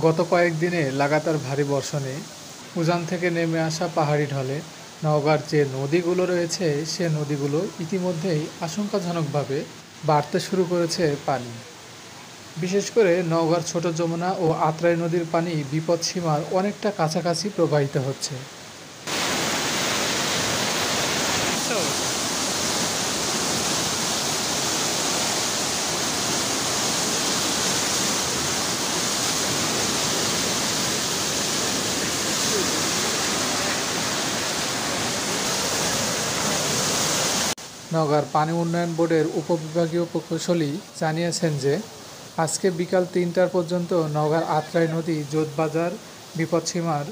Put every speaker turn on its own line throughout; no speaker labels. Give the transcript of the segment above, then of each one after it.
গত কয়েকদিনে লাগাতার ভারী বর্ষণে উজান থেকে নেমে আসা পাহাড়ি ঢলে নওগাঁর যে নদীগুলো রয়েছে সে নদীগুলো ইতিমধ্যেই আশঙ্কাজনকভাবে বাড়তে শুরু করেছে পানি। বিশেষ করে নওগাঁর ছোট যমুনা ও আত্রাই নদীর পানি বিপদসীমার অনেকটা কাছাকাছি প্রবাহিত হচ্ছে। নওগাঁর পানি উন্নয়ন বোর্ডের উপবিভাগীয় প্রকৌশলী জানিয়েছেন যে আজকে বিকাল ৩টা পর্যন্ত নওগাঁর আত্রাই নদী জোতবাজার বিপদসীমার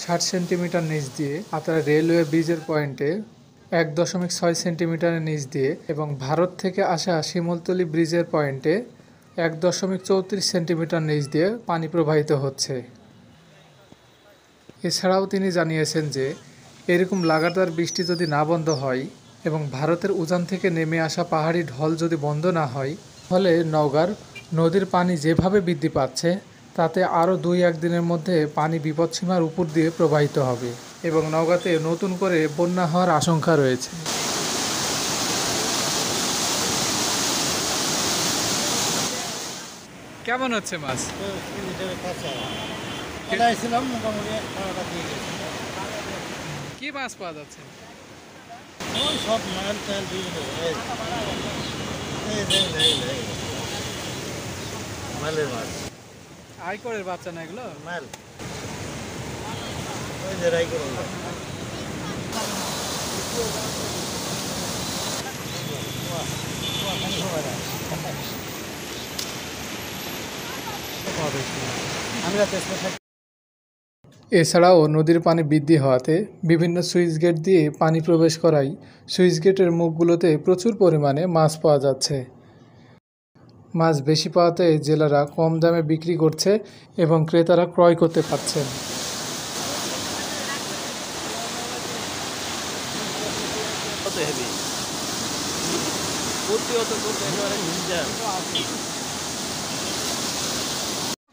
৬০ সেন্টিমিটার নিচ দিয়ে, আত্রাই রেলওয়ে ব্রিজের পয়েন্টে ১.৬ সেন্টিমিটারের নিচ দিয়ে এবং ভারত থেকে আসা শিমুলতলি ব্রিজের পয়েন্টে ১.৩৪ সেন্টিমিটার নিচ দিয়ে পানি প্রবাহিত হচ্ছে। এছাড়াও তিনি জানিয়েছেন যে এরকম লাগাতার বৃষ্টি যদি না বন্ধ হয় এবং ভারতের উজান থেকে নেমে আসা পাহাড়ি ঢল যদি বন্ধ না হয়, ফলে নওগাঁর নদীর পানি যেভাবে বৃদ্ধি পাচ্ছে তাতে আরও ২-১ দিনের মধ্যে পানি বিপদসীমার উপর দিয়ে প্রবাহিত হবে এবং নওগাঁতে নতুন করে বন্যা হওয়ার আশঙ্কা রয়েছে। কেমন হচ্ছে মাছ? কি মাছ পাওয়া যাচ্ছে?
সব মাল টাল মালের মাছ,
আইকরের বাচ্চা না এগুলো?
মাল ওই যে রাই করুন।
এছাড়াও নদীর পানি বৃদ্ধি হওয়াতে বিভিন্ন সুইচ গেট দিয়ে পানি প্রবেশ করায় সুইচ গেটের মুখগুলোতে প্রচুর পরিমাণে মাছ পাওয়া যাচ্ছে। মাছ বেশি পাওয়াতে জেলেরা কম দামে বিক্রি করছে এবং ক্রেতারা ক্রয় করতে পারছেন।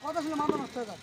কথা শুনে মাথা নষ্ট হয়ে যায়।